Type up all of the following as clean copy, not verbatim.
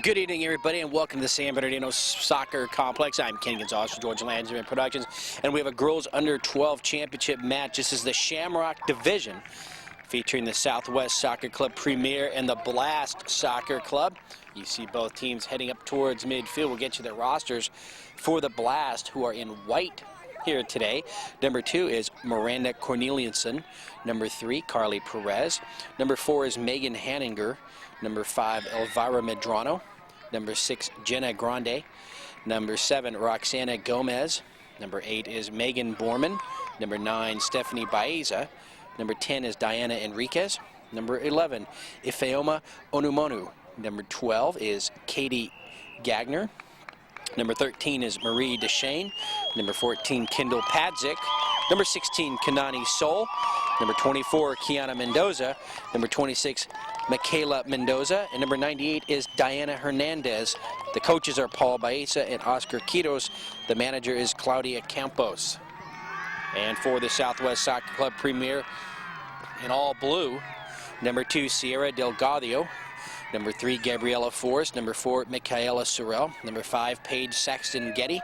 Good evening, everybody, and welcome to the San Bernardino Soccer Complex. I'm Ken Gonzalez from Georgia Landsman Productions, and we have a girls under 12 championship match. This is the Shamrock Division, featuring the Southwest Soccer Club Premier and the Blast Soccer Club. You see both teams heading up towards midfield. We'll get you their rosters for the Blast, who are in white here today. Number 2 is Miranda Corneliuson. Number 3, Carly Perez. Number 4 is Megan Hanninger. Number 5, Elvira Medrano. Number 6, Jenna Grande. Number 7, Roxana Gomez. Number 8 is Megan Borman. Number 9, Stephanie Baeza. Number 10 is Diana Enriquez. Number 11, Ifeoma Onumonu. Number 12 is Katie Gagner. Number 13 is Marie Deshane. Number 14, Kendall Padzik. Number 16, Kanani Sol. Number 24, Kiana Mendoza. Number 26, Michaela Mendoza. And number 98 is Diana Hernandez. The coaches are Paul Baeza and Oscar Quitos. The manager is Claudia Campos. And for the Southwest Soccer Club Premier, in all blue, number 2, Sierra Delgado. Number 3, Gabriela Forrest. Number 4, Michaela Sorrell. Number 5, Paige Saxton Getty.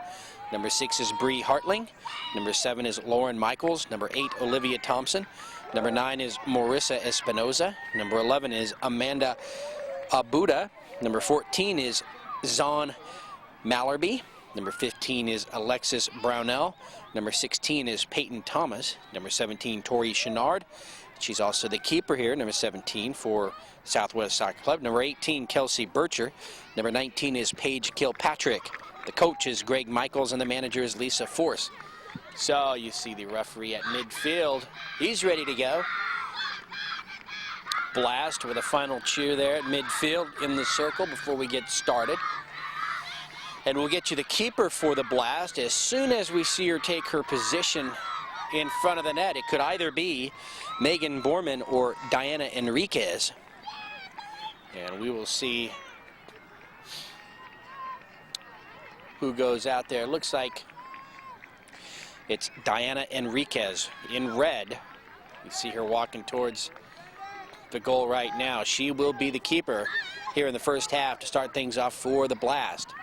Number 6 is Bree Hartling. Number 7 is Lauren Michaels. Number 8, Olivia Thompson. Number 9 is Marissa Espinoza. Number 11 is Amanda Abuda. Number 14 is Zon Mallerby. Number 15 is Alexis Brownell. Number 16 is Peyton Thomas. Number 17, Tori Chenard. She's also the keeper here, number 17 for Southwest Soccer Club. Number 18, Kelsey Bircher. Number 19 is Paige Kilpatrick. The coach is Greg Michaels and the manager is Lisa Force. So you see the referee at midfield. He's ready to go. Blast with a final cheer there at midfield in the circle before we get started. And we'll get you the keeper for the Blast as soon as we see her take her position in front of the net. It could either be Megan Borman or Diana Enriquez. And we will see who goes out there. Looks like it's Diana Enriquez in red. You see her walking towards the goal right now. She will be the keeper here in the first half to start things off for the Blast.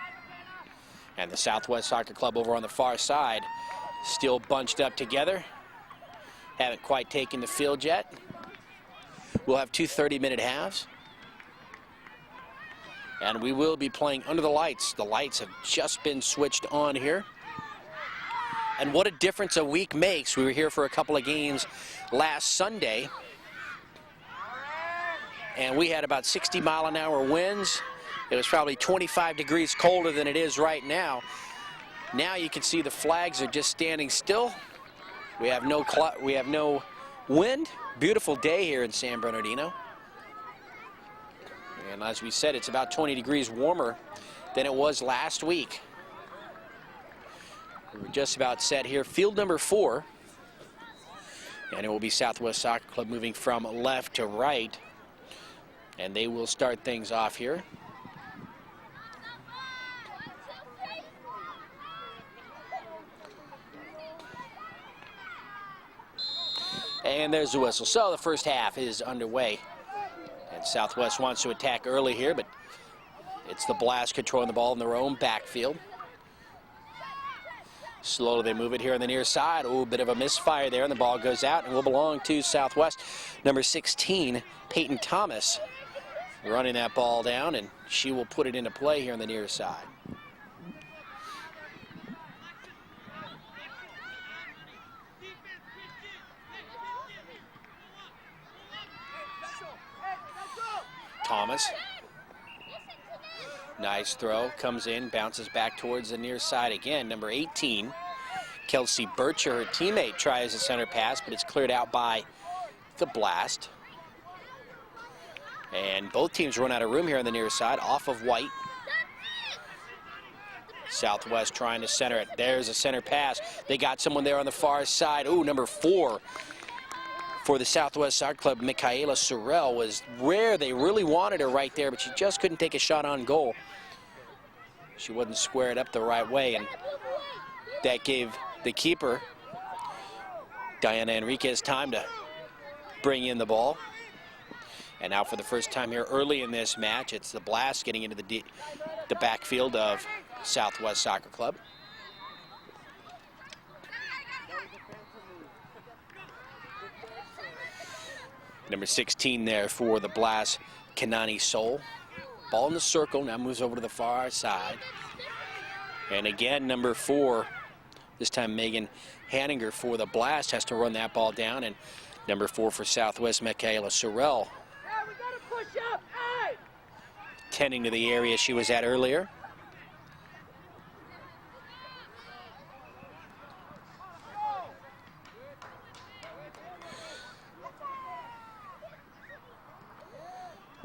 And the Southwest Soccer Club over on the far side still bunched up together. Haven't quite taken the field yet. We'll have 2 30-minute halves. And we will be playing under the lights. The lights have just been switched on here. And what a difference a week makes. We were here for a couple of games last Sunday. And we had about 60-mile-an-hour winds. It was probably 25 degrees colder than it is right now. Now you can see the flags are just standing still. We have no wind. Beautiful day here in San Bernardino. And as we said, it's about 20 degrees warmer than it was last week. We're just about set here. Field number 4. And it will be Southwest Soccer Club moving from left to right. And they will start things off here. And there's the whistle. So the first half is underway. And Southwest wants to attack early here, but it's the Blast controlling the ball in their own backfield. Slowly they move it here on the near side. Oh, a bit of a misfire there, and the ball goes out and will belong to Southwest. Number 16, Peyton Thomas, running that ball down, and she will put it into play here on the near side. Thomas, nice throw, comes in, bounces back towards the near side again. Number 18, Kelsey Bircher, her teammate, tries a center pass, but it's cleared out by the Blast. And both teams run out of room here on the near side, off of white. Southwest trying to center it. There's a center pass. They got someone there on the far side. Ooh, number 4. For the Southwest Soccer Club, Michaela Sorrell was rare. They really wanted her right there, but she just couldn't take a shot on goal. She wasn't squared up the right way, and that gave the keeper, Diana Enriquez, time to bring in the ball. And now for the first time here early in this match, it's the Blast getting into the backfield of Southwest Soccer Club. Number 16 there for the Blast, Kanani Soul. Ball in the circle, now moves over to the far side. And again, number 4, this time Megan Hanninger for the Blast has to run that ball down. And number 4 for Southwest, Michaela Sorrell, tending to the area she was at earlier.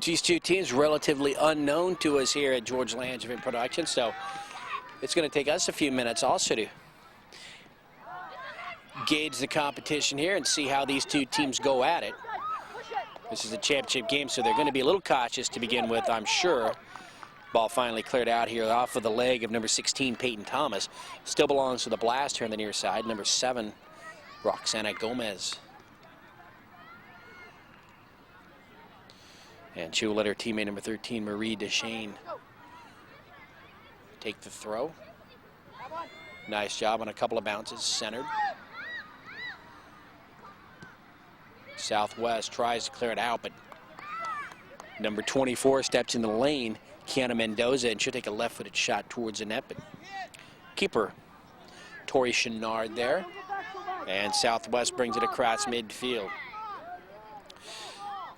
These two teams relatively unknown to us here at George Langevin Productions, so it's going to take us a few minutes also to gauge the competition here and see how these two teams go at it. This is a championship game, so they're going to be a little cautious to begin with, I'm sure. Ball finally cleared out here off of the leg of number 16, Peyton Thomas. Still belongs to the Blast here on the near side. Number 7, Roxana Gomez. And she will let her teammate number 13, Marie Deschênes, take the throw. Nice job on a couple of bounces, centered. Southwest tries to clear it out, but number 24 steps in the lane, Kiana Mendoza, and she'll take a left-footed shot towards the net, but keeper Tori Chenard there. And Southwest brings it across midfield.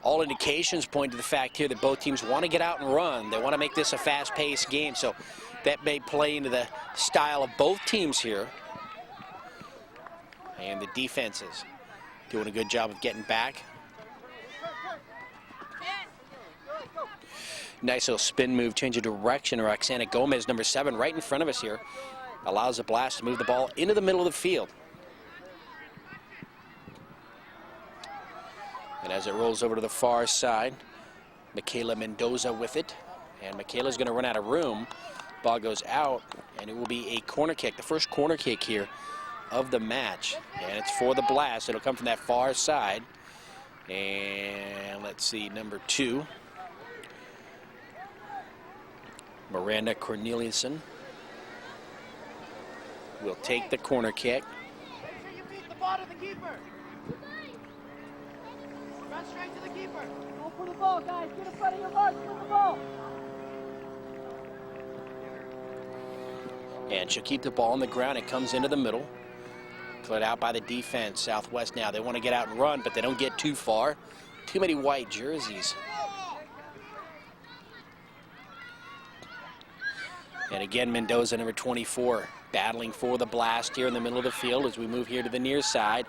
All indications point to the fact here that both teams want to get out and run. They want to make this a fast-paced game, so that may play into the style of both teams here. And the defenses doing a good job of getting back. Nice little spin move, change of direction. Roxana Gomez, number 7, right in front of us here, allows the Blast to move the ball into the middle of the field. And as it rolls over to the far side, Michaela Mendoza with it. And Michaela's going to run out of room. Ball goes out, and it will be a corner kick, the first corner kick here of the match. And it's for the Blast. It'll come from that far side. And let's see, number 2, Miranda Corneliuson will take the corner kick. Make sure you beat the ball to the keeper. Run straight to the keeper. Go for the ball, guys. Get in front of your mark. Get the ball. And she'll keep the ball on the ground. It comes into the middle. Cleared out by the defense. Southwest now. They want to get out and run, but they don't get too far. Too many white jerseys. And again, Mendoza, number 24, battling for the Blast here in the middle of the field as we move here to the near side.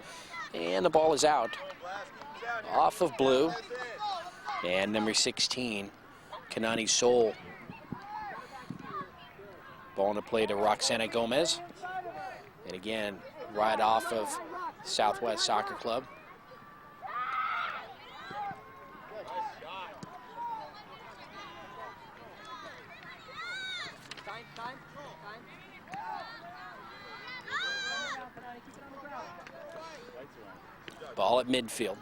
And the ball is out. Off of blue. And number 16, Kanani Soul. Ball into play to Roxana Gomez. And again, right off of Southwest Soccer Club. Ball at midfield.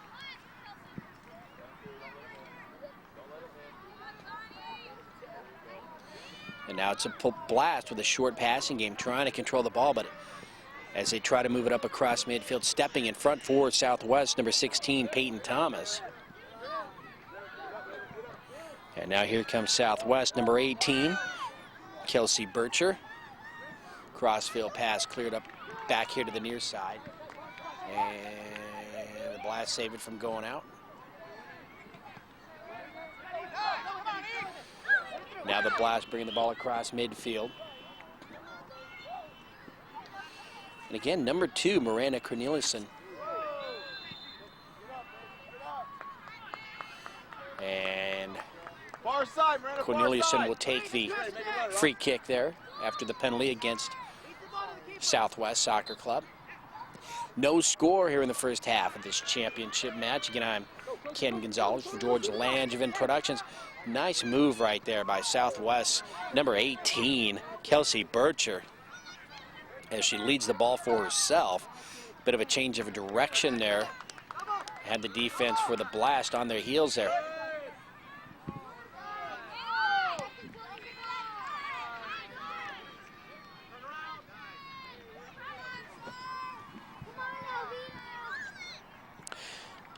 And now it's a Blast with a short passing game, trying to control the ball, but as they try to move it up across midfield, stepping in front for Southwest, number 16, Peyton Thomas. And now here comes Southwest, number 18, Kelsey Bircher. Crossfield pass cleared up back here to the near side. And the Blast save it from going out. Now the Blast bringing the ball across midfield. And again, number 2, Miranda Corneliuson. And Corneliuson will take the free kick there after the penalty against Southwest Soccer Club. No score here in the first half of this championship match. Again, I'm Ken Gonzalez for George Langevin Productions. Nice move right there by Southwest. Number 18, Kelsey Bircher, as she leads the ball for herself. Bit of a change of direction there. Had the defense for the Blast on their heels there.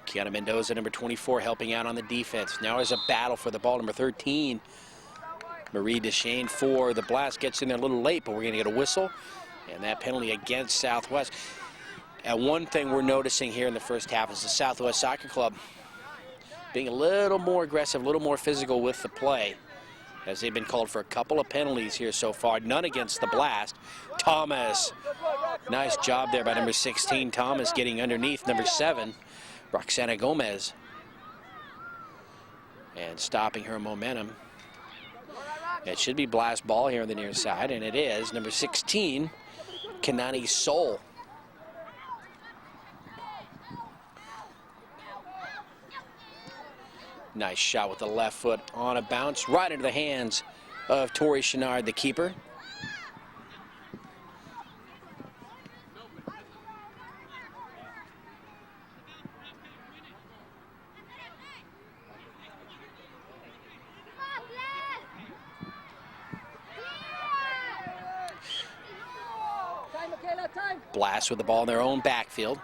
Kiana Mendoza, number 24, helping out on the defense. Now there's a battle for the ball. Number 13, Marie Deshane for the Blast. Gets in there a little late, but we're going to get a whistle. And that penalty against Southwest. And one thing we're noticing here in the first half is the Southwest Soccer Club being a little more aggressive, a little more physical with the play, as they've been called for a couple of penalties here so far. None against the Blast. Thomas, nice job there by number 16. Thomas getting underneath number 7, Roxana Gomez, and stopping her momentum. It should be Blast ball here on the near side, and it is. Number 16, Kanani Soul. Nice shot with the left foot on a bounce, right into the hands of Tori Chenard, the keeper. Blast with the ball in their own backfield.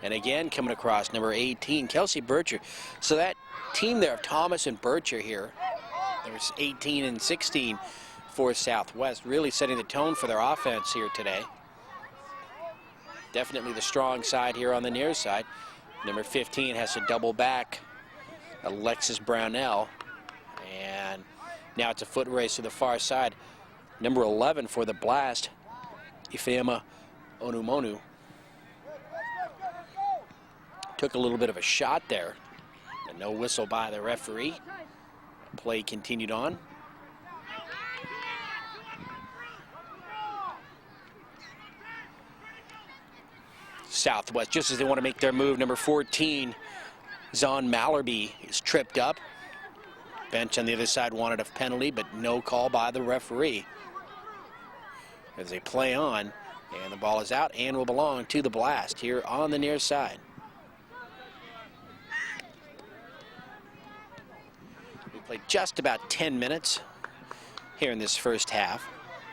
And again, coming across number 18, Kelsey Bircher. So that team there of Thomas and Bircher here, there's 18 and 16 for Southwest, really setting the tone for their offense here today. Definitely the strong side here on the near side. Number 15 has to double back Alexis Brownell. And now it's a foot race to the far side. Number 11 for the Blast, Ifeoma Onumonu. Took a little bit of a shot there. And no whistle by the referee. Play continued on. Southwest, just as they want to make their move, number 14, Zon Mallerby, is tripped up. Bench on the other side wanted a penalty, but no call by the referee. As they play on, and the ball is out and will belong to the Blast here on the near side. We played just about 10 minutes here in this first half.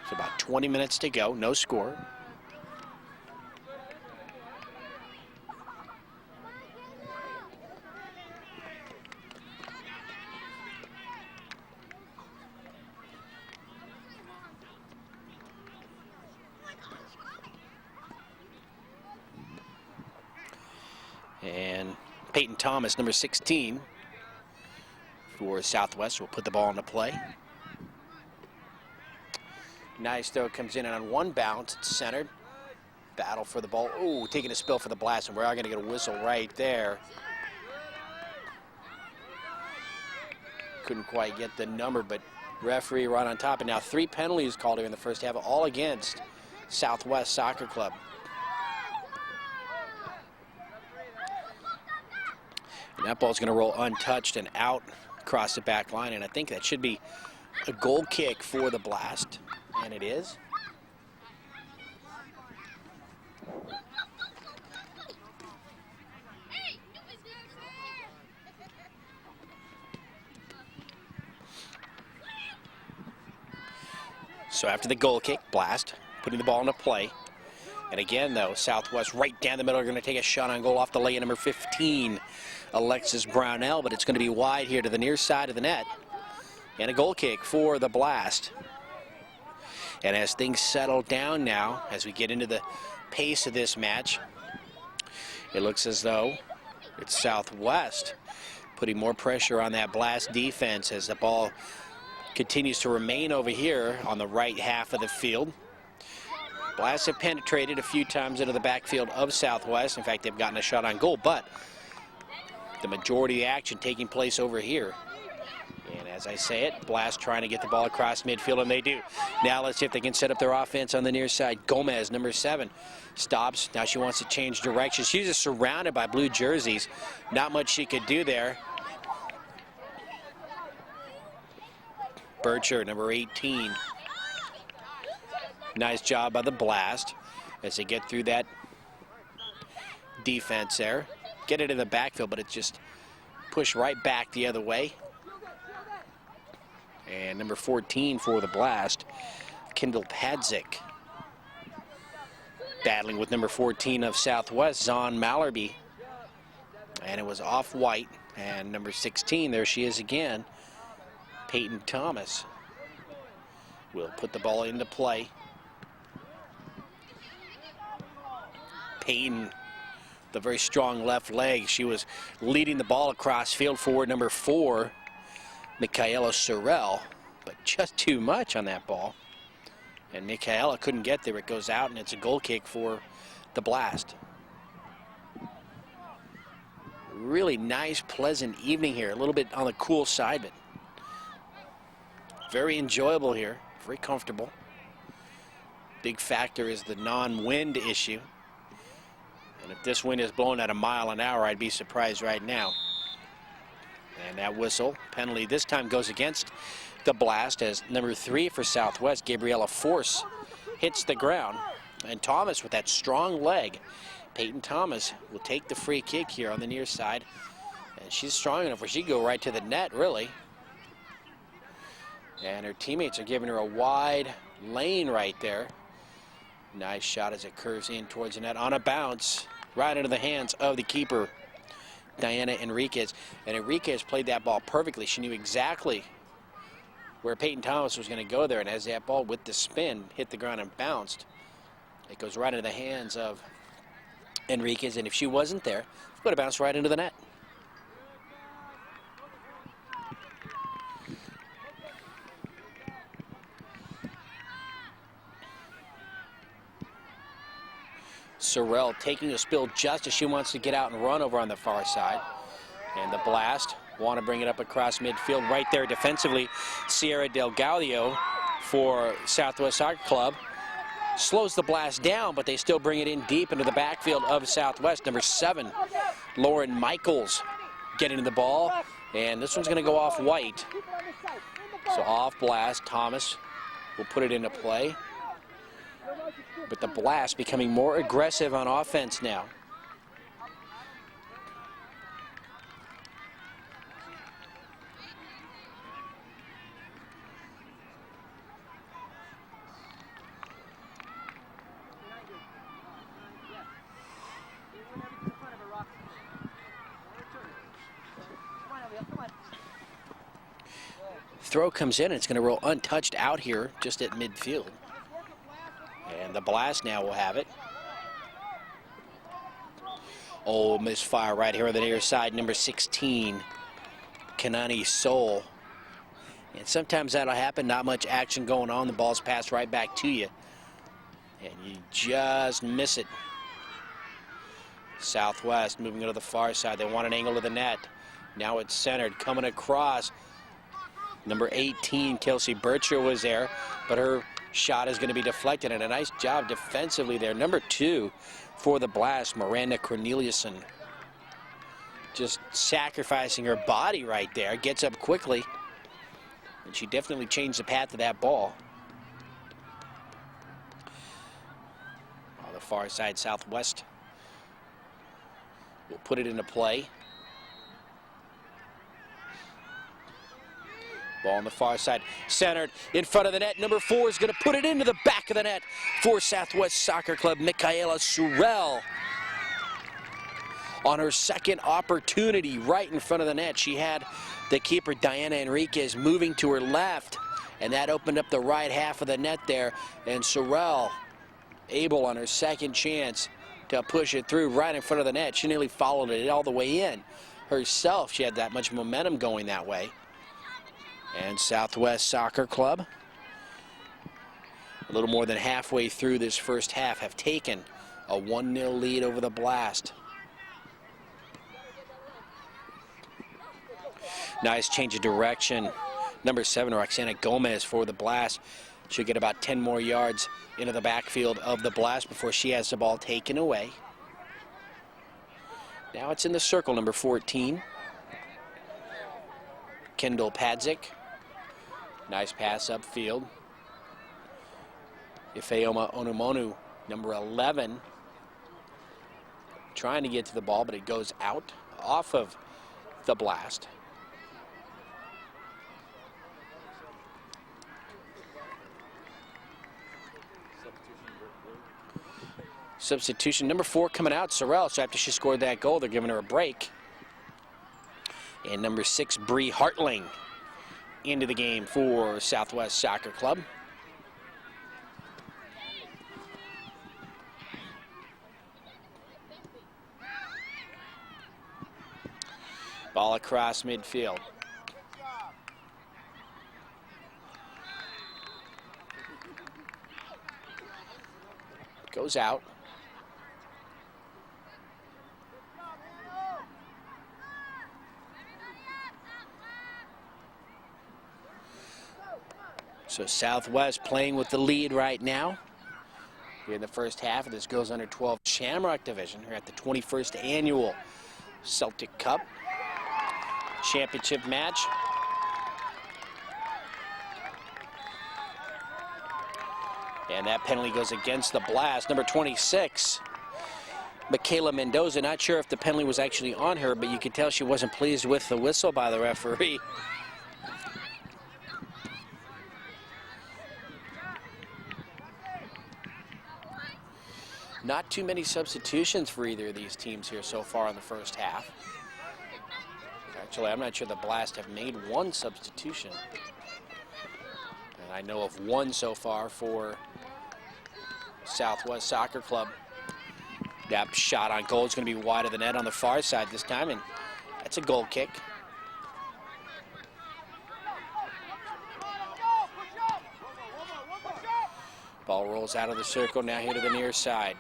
It's about 20 minutes to go, no score. And Peyton Thomas, number 16, for Southwest, will put the ball into play. Nice throw, comes in and on one bounce, it's centered. Battle for the ball. Ooh, taking a spill for the Blast, and we are going to get a whistle right there. Couldn't quite get the number, but referee right on top. And now 3 penalties called here in the first half, all against Southwest Soccer Club. And that ball's going to roll untouched and out across the back line, and I think that should be a goal kick for the Blast, and it is. So after the goal kick, Blast putting the ball into play. And again, though, Southwest right down the middle are going to take a shot on goal off the lay of number 15, Alexis Brownell, but it's going to be wide here to the near side of the net. And a goal kick for the Blast. And as things settle down now, as we get into the pace of this match, it looks as though it's Southwest putting more pressure on that Blast defense as the ball continues to remain over here on the right half of the field. Blasts have penetrated a few times into the backfield of Southwest. In fact, they've gotten a shot on goal, but the majority of the action taking place over here. And as I say it, Blast trying to get the ball across midfield, and they do. Now let's see if they can set up their offense on the near side. Gomez, number 7, stops. Now she wants to change direction. She's just surrounded by blue jerseys. Not much she could do there. Bircher, number 18. Nice job by the Blast as they get through that defense there. Get it in the backfield, but it's just pushed right back the other way. And number 14 for the Blast, Kendall Padzik, battling with number 14 of Southwest, Zon Mallerby. And it was off white. And number 16, there she is again, Peyton Thomas, will put the ball into play. Peyton, the very strong left leg. She was leading the ball across field forward number 4, Michaela Sorrell, but just too much on that ball. And Michaela couldn't get there. It goes out, and it's a goal kick for the Blast. Really nice, pleasant evening here. A little bit on the cool side, but very enjoyable here. Very comfortable. Big factor is the non-wind issue. And if this wind is blowing at a mile an hour, I'd be surprised right now. And that whistle penalty this time goes against the Blast as number 3 for Southwest, Gabriella Force, hits the ground. And Thomas with that strong leg, Peyton Thomas, will take the free kick here on the near side. And she's strong enough where she can go right to the net, really. And her teammates are giving her a wide lane right there. Nice shot as it curves in towards the net on a bounce, right into the hands of the keeper, Diana Enriquez. And Enriquez played that ball perfectly. She knew exactly where Peyton Thomas was going to go there. And as that ball with the spin hit the ground and bounced, it goes right into the hands of Enriquez. And if she wasn't there, it would have bounced right into the net. Sorrell taking a spill just as she wants to get out and run over on the far side. And the Blast want to bring it up across midfield right there defensively. Sierra Del Gaudio for Southwest Soccer Club slows the Blast down, but they still bring it in deep into the backfield of Southwest. Number 7, Lauren Michaels getting the ball, and this one's going to go off white. So off Blast, Thomas will put it into play. But the Blast becoming more aggressive on offense now. Throw comes in, and it's going to roll untouched out here just at midfield. And the Blast now will have it. Oh, misfire right here on the near side, number 16, Kanani Soul. And sometimes that'll happen, not much action going on. The ball's passed right back to you, and you just miss it. Southwest moving to the far side. They want an angle to the net. Now it's centered, coming across. Number 18, Kelsey Bircher was there, but her shot is going to be deflected, and a nice job defensively there. Number 2 for the Blast, Miranda Corneliuson, just sacrificing her body right there. Gets up quickly, and she definitely changed the path of that ball. On the far side, Southwest will put it into play. Ball on the far side, centered in front of the net. Number 4 is going to put it into the back of the net for Southwest Soccer Club, Michaela Sorrell. On her second opportunity right in front of the net, she had the keeper, Diana Enriquez, moving to her left, and that opened up the right half of the net there. And Sorrell able on her second chance to push it through right in front of the net. She nearly followed it all the way in herself. She had that much momentum going that way. And Southwest Soccer Club, a little more than halfway through this first half, have taken a 1-0 lead over the Blast. Nice change of direction. Number 7, Roxana Gomez for the Blast. She'll get about 10 more yards into the backfield of the Blast before she has the ball taken away. Now it's in the circle, number 14, Kendall Padzik. Nice pass upfield. Ifeoma Onumonu, number 11, trying to get to the ball, but it goes out off of the Blast. Substitution, number 4 coming out, Sorrell. So after she scored that goal, they're giving her a break. And number 6, Bree Hartling, into the game for Southwest Soccer Club. Ball across midfield. Goes out. So Southwest playing with the lead right now. Here in the first half of this girls under 12 Shamrock Division. Here at the 21st annual Celtic Cup championship match. And that penalty goes against the Blast. Number 26, Michaela Mendoza. Not sure if the penalty was actually on her, but you could tell she wasn't pleased with the whistle by the referee. Not too many substitutions for either of these teams here so far in the first half. Actually, I'm not sure the Blast have made one substitution. And I know of one so far for Southwest Soccer Club. That shot on goal is going to be wide of the net on the far side this time, and that's a goal kick. Ball rolls out of the circle, now here to the near side.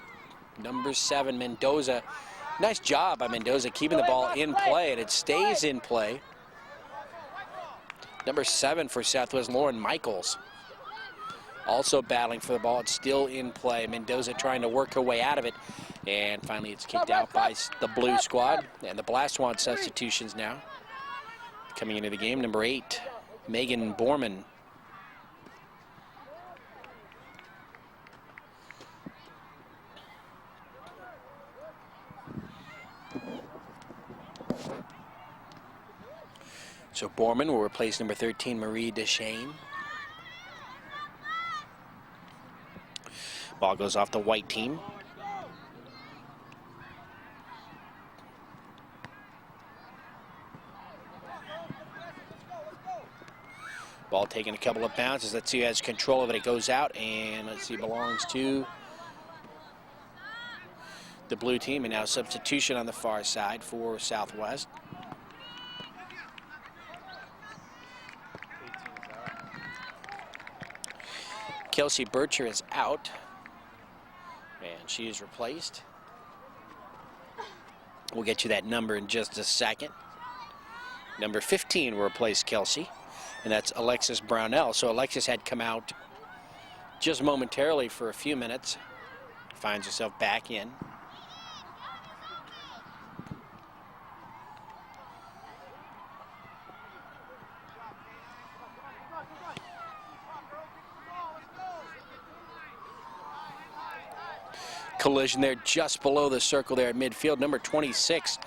Number 7, Mendoza. Nice job by Mendoza keeping the ball in play, and it stays in play. Number 7 for Southwest, Lauren Michaels. Also battling for the ball. It's still in play. Mendoza trying to work her way out of it. And finally it's kicked out by the blue squad. And the Blast want substitutions now. Coming into the game, number 8, Megan Borman. So Borman will replace number 13, Marie Deschênes. Ball goes off the white team. Ball taking a couple of bounces. Let's see who has control of it. It goes out, and let's see, belongs to the blue team. And now substitution on the far side for Southwest. Kelsey Bircher is out, and she is replaced. We'll get you that number in just a second. Number 15 will replace Kelsey, and that's Alexis Brownell. So Alexis had come out just momentarily for a few minutes. Finds herself back in. Collision there just below the circle there at midfield. Number 26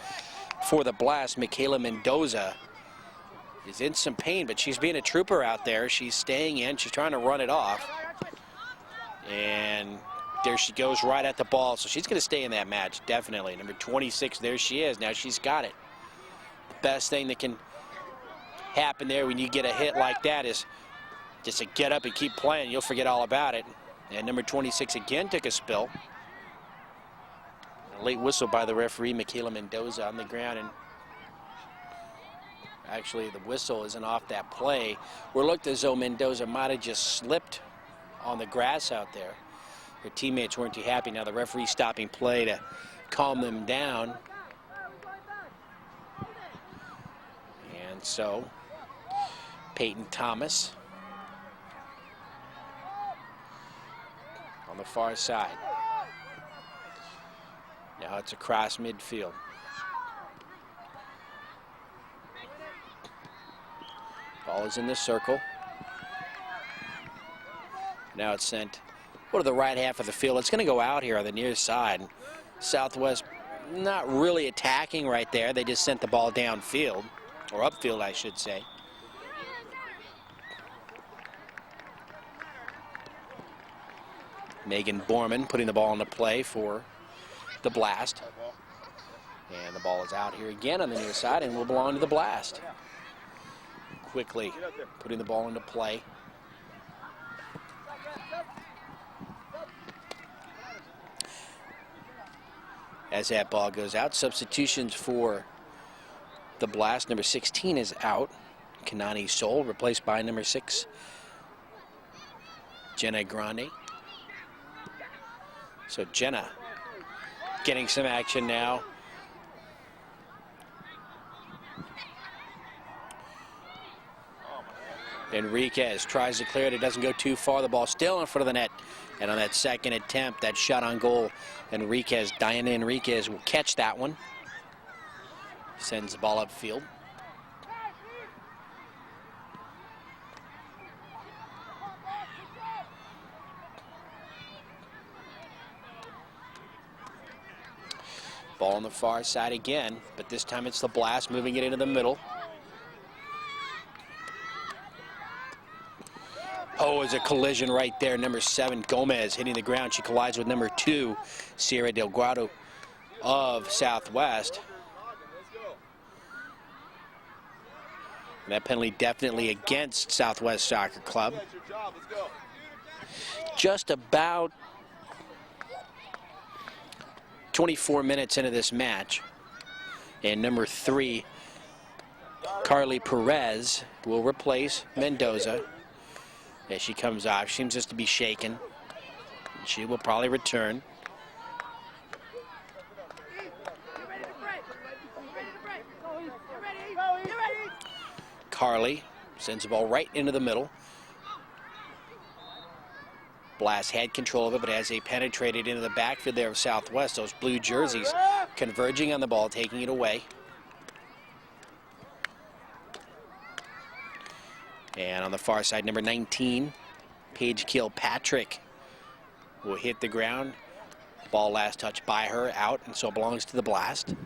for the Blast, Michaela Mendoza, is in some pain, but she's being a trooper out there. She's staying in. She's trying to run it off. And there she goes right at the ball. So she's going to stay in that match, definitely. Number 26, there she is. Now she's got it. The best thing that can happen there when you get a hit like that is just to get up and keep playing. You'll forget all about it. And number 26 again took a spill. A late whistle by the referee, Michaela Mendoza, on the ground. And actually, the whistle isn't off that play. We're looked as though Mendoza might have just slipped on the grass out there. Her teammates weren't too happy. Now the referee stopping play to calm them down. And so, Peyton Thomas on the far side. Now it's across midfield. Ball is in the circle. Now it's sent to the right half of the field. It's going to go out here on the near side. Southwest not really attacking right there. They just sent the ball downfield, or upfield, I should say. Megan Borman putting the ball into play for the Blast. And the ball is out here again on the near side and will belong to the Blast. Quickly putting the ball into play. As that ball goes out, substitutions for the Blast. Number 16 is out. Kanani Sol, replaced by number 6, Jenna Grande. So Jenna getting some action now. Enriquez tries to clear it. It doesn't go too far. The ball still in front of the net. And on that second attempt, that shot on goal, Diana Enriquez will catch that one. Sends the ball upfield. Ball on the far side again, but this time it's the Blast moving it into the middle. Oh, it's a collision right there. Number 7, Gomez, hitting the ground. She collides with number 2, Sierra Delgado of Southwest. And that penalty definitely against Southwest Soccer Club. Just about 24 minutes into this match. And number 3, Carly Perez, will replace Mendoza. As she comes off, she seems just to be shaken. She will probably return. Carly sends the ball right into the middle. Blast had control of it, but as they penetrated into the backfield there of Southwest, those blue jerseys converging on the ball, taking it away. And on the far side, number 19, Paige Kilpatrick will hit the ground. Ball last touched by her, out, and so it belongs to the Blast.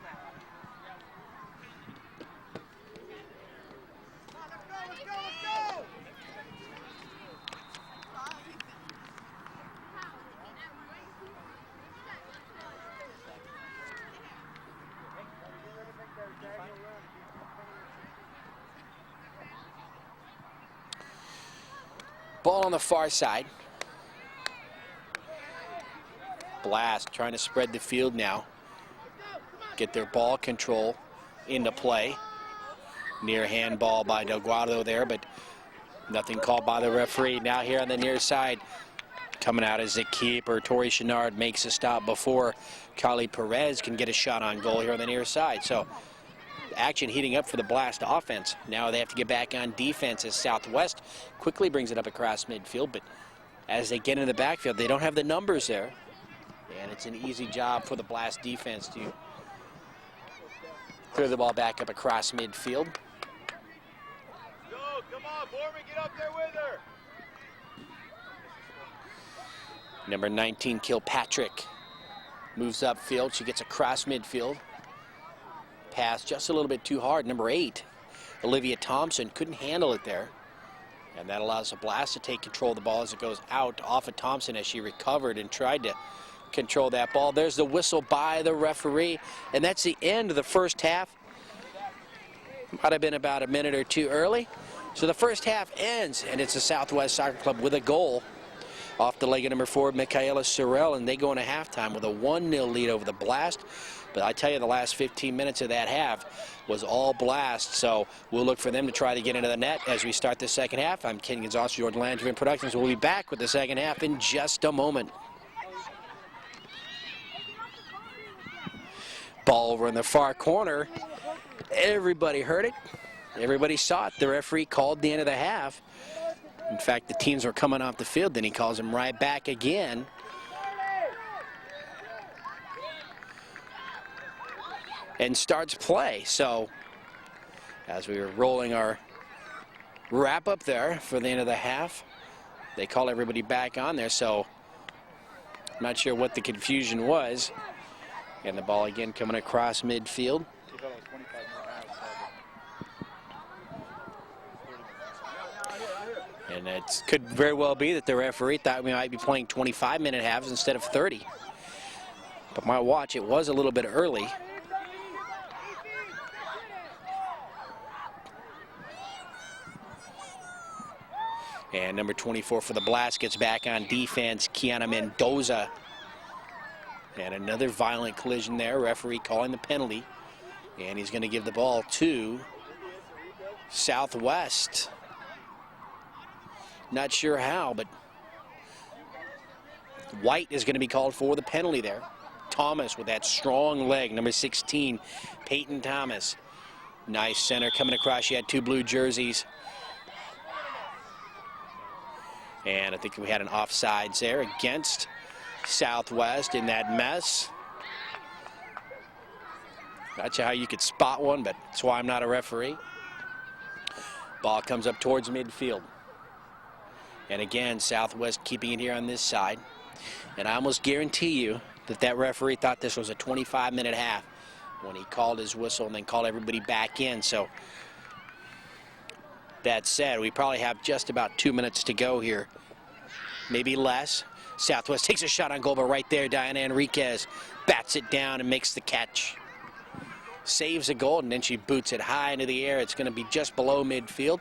Ball on the far side. Blast trying to spread the field now. Get their ball control into play. Near handball by Delgado there, but nothing called by the referee. Now here on the near side, coming out as the keeper, Tori Chenard makes a stop before Carly Perez can get a shot on goal here on the near side. So action heating up for the Blast offense. Now they have to get back on defense as Southwest quickly brings it up across midfield, but as they get into the backfield, they don't have the numbers there. And it's an easy job for the Blast defense to clear the ball back up across midfield. Go, come on, Borman, get up there with her. Number 19, Kilpatrick, moves upfield. She gets across midfield. Pass just a little bit too hard. Number 8, Olivia Thompson, couldn't handle it there. And that allows the Blast to take control of the ball as it goes out off of Thompson as she recovered and tried to control that ball. There's the whistle by the referee, and that's the end of the first half. Might have been about a minute or two early. So the first half ends, and it's the Southwest Soccer Club with a goal off the leg of number 4, Michaela Sorrell, and they go into halftime with a 1-0 lead over the Blast. But I tell you, the last 15 minutes of that half was all Blast, so we'll look for them to try to get into the net as we start the second half. I'm Ken Gonzalez, Jordan Landry Productions. We'll be back with the second half in just a moment. Ball over in the far corner. Everybody heard it. Everybody saw it. The referee called the end of the half. In fact, the teams were coming off the field, then he calls them right back again. And starts play. So as we were rolling our wrap up there for the end of the half, they call everybody back on there. So I'm not sure what the confusion was. And the ball again coming across midfield. And it could very well be that the referee thought we might be playing 25-minute halves instead of 30. But my watch, it was a little bit early. And number 24 for the Blast gets back on defense, Kiana Mendoza. And another violent collision there. Referee calling the penalty. And he's going to give the ball to Southwest. Not sure how, but White is going to be called for the penalty there. Thomas with that strong leg, number 16, Peyton Thomas. Nice center coming across. She had 2 blue jerseys. And I think we had an offsides there against Southwest in that mess. Not sure how you could spot one, but that's why I'm not a referee. Ball comes up towards midfield. And again, Southwest keeping it here on this side. And I almost guarantee you that that referee thought this was a 25-minute half when he called his whistle and then called everybody back in. So that said, we probably have just about 2 minutes to go here, maybe less. Southwest takes a shot on goal, but right there, Diana Enriquez bats it down and makes the catch. Saves a goal, and then she boots it high into the air. It's going to be just below midfield.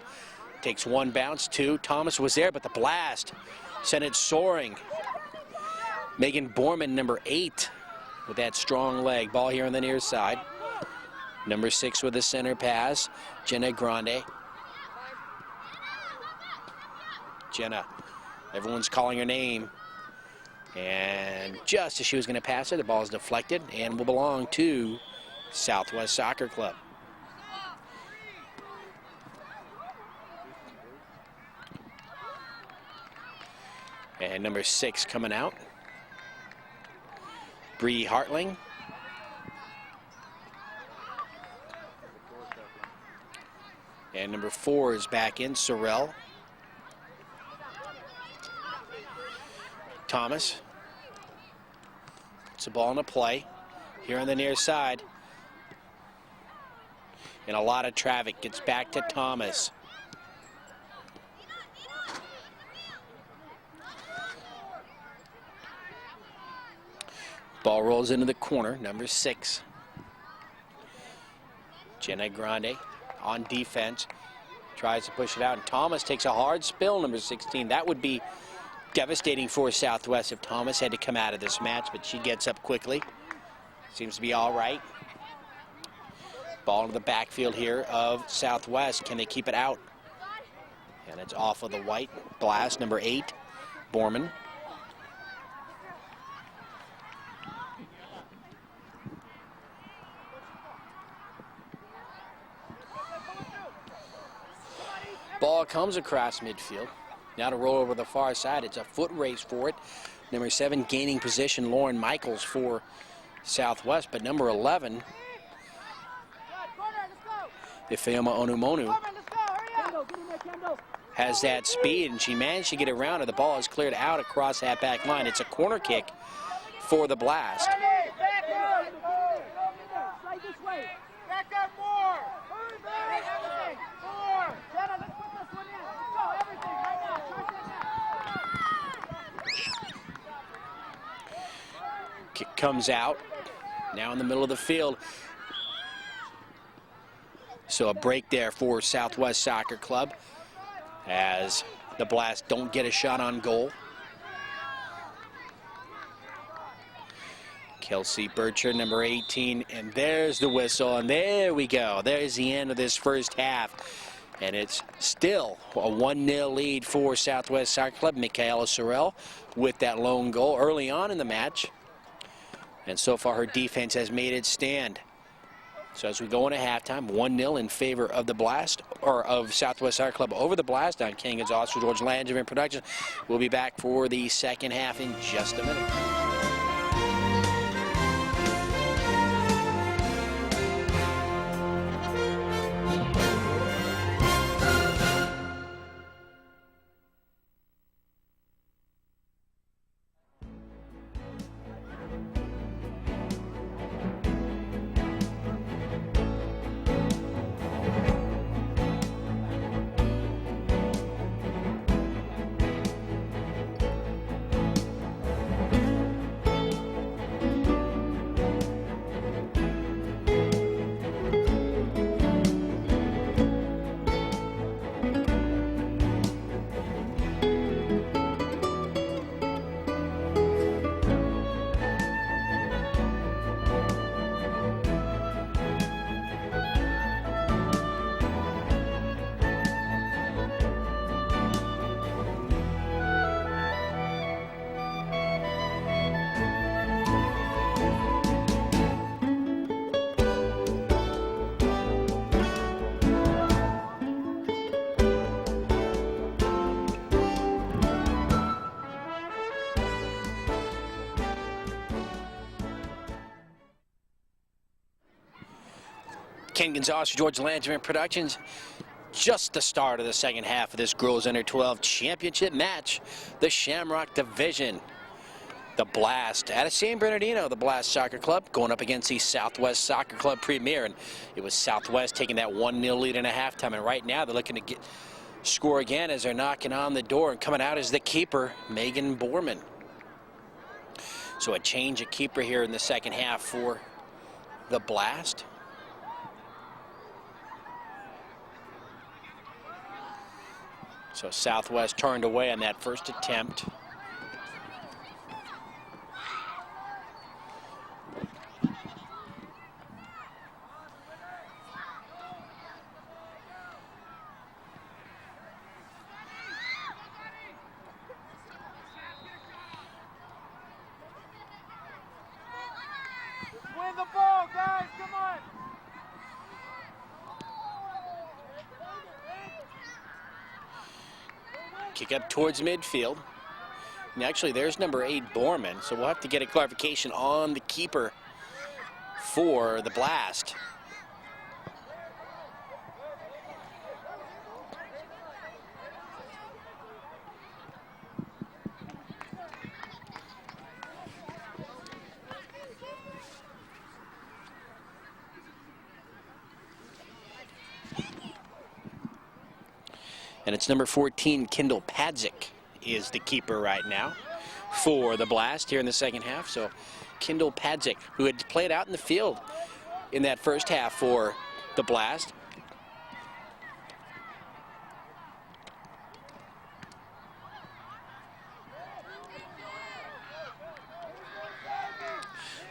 Takes 1 bounce, 2. Thomas was there, but the Blast sent it soaring. Megan Borman, number 8, with that strong leg. Ball here on the near side. Number 6 with the center pass, Jenna Grande. Jenna, everyone's calling her name. And just as she was going to pass her, the ball is deflected and will belong to Southwest Soccer Club. And number 6 coming out, Bree Hartling. And number 4 is back in, Sorrell. Thomas puts the ball in a play here on the near side. And a lot of traffic. Gets back to Thomas. Ball rolls into the corner, number 6. Jenna Grande on defense. Tries to push it out, and Thomas takes a hard spill, number 16. That would be devastating for Southwest if Thomas had to come out of this match, but she gets up quickly. Seems to be all right. Ball into the backfield here of Southwest. Can they keep it out? And it's off of the White Blast, number 8, Borman. Ball comes across midfield. Now to roll over the far side. It's a foot race for it. Number 7 gaining position, Lauren Michaels for Southwest, but number 11, Ifeoma Onumonu, has that speed, and she managed to get around her. The ball is cleared out across that back line. It's a corner kick for the Blast. Kick comes out, now in the middle of the field. So a break there for Southwest Soccer Club as the Blast don't get a shot on goal. Kelsey Bircher, number 18, and there's the whistle, and there we go. There's the end of this first half. And it's still a 1-0 lead for Southwest Soccer Club. Michaela Sorrell with that lone goal early on in the match. And so far her defense has made it stand. So as we go into halftime, 1-0 in favor of the Blast, or of Southwest Soccer Club over the Blast. I'm Ken Gonzalez for George Langevin Productions. We'll be back for the second half in just a minute. Ken Gonzalez for George Landsman Productions. Just the start of the second half of this girls under 12 championship match. The Shamrock Division. The Blast out of San Bernardino, the Blast Soccer Club, going up against the Southwest Soccer Club Premier. And it was Southwest taking that 1-0 lead in a halftime. And right now they're looking to score again as they're knocking on the door. And coming out is the keeper, Megan Borman. So a change of keeper here in the second half for the Blast. So Southwest turned away on that first attempt. Win the ball, guys, come on. Kick up towards midfield. And actually, there's number 8, Borman. So we'll have to get a clarification on the keeper for the Blast. And it's number 14, Kendall Padzik, is the keeper right now for the Blast here in the second half. So Kendall Padzik, who had played out in the field in that first half for the Blast.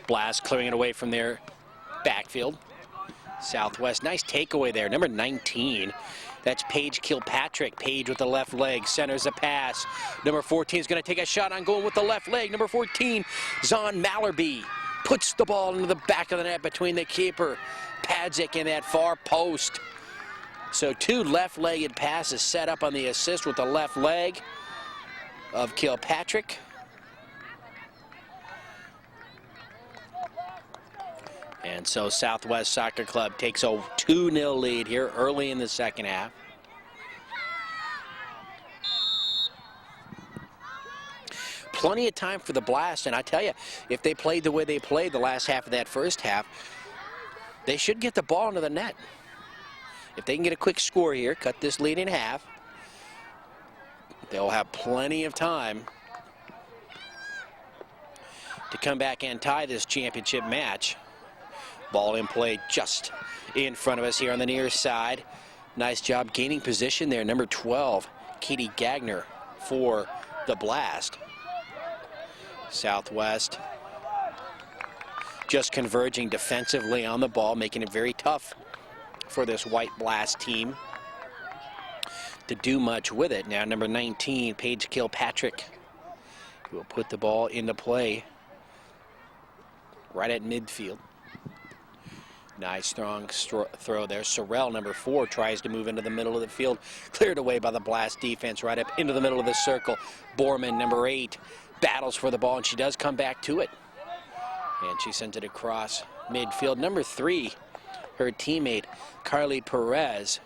Blast clearing it away from their backfield. Southwest, nice takeaway there, number 19. That's Paige Kilpatrick. Paige with the left leg, centers a pass. Number 14 is going to take a shot on goal with the left leg. Number 14, Zon Mallerby, puts the ball into the back of the net between the keeper, Padzik, and that far post. So 2 left-legged passes set up on the assist with the left leg of Kilpatrick. And so Southwest Soccer Club takes a 2-0 lead here early in the second half. Plenty of time for the Blast, and I tell you, if they played the way they played the last half of that first half, they should get the ball into the net. If they can get a quick score here, cut this lead in half, they'll have plenty of time to come back and tie this championship match. Ball in play just in front of us here on the near side. Nice job gaining position there. Number 12, Katie Gagner for the Blast. Southwest just converging defensively on the ball, making it very tough for this White Blast team to do much with it. Now number 19, Paige Kilpatrick, will put the ball into play right at midfield. Nice strong throw there. Sorrell, number 4, tries to move into the middle of the field. Cleared away by the Blast defense right up into the middle of the circle. Borman, number 8, battles for the ball, and she does come back to it. And she sends it across midfield. Number 3, her teammate, Carly Perez,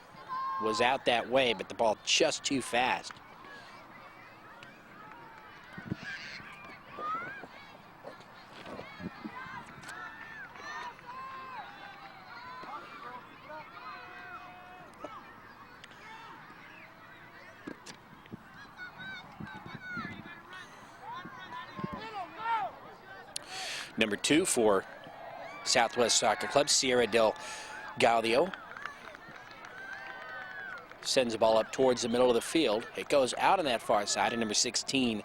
was out that way, but the ball just too fast. Number 2 for Southwest Soccer Club, Sierra Del Gaudio, sends the ball up towards the middle of the field. It goes out on that far side, and number 16,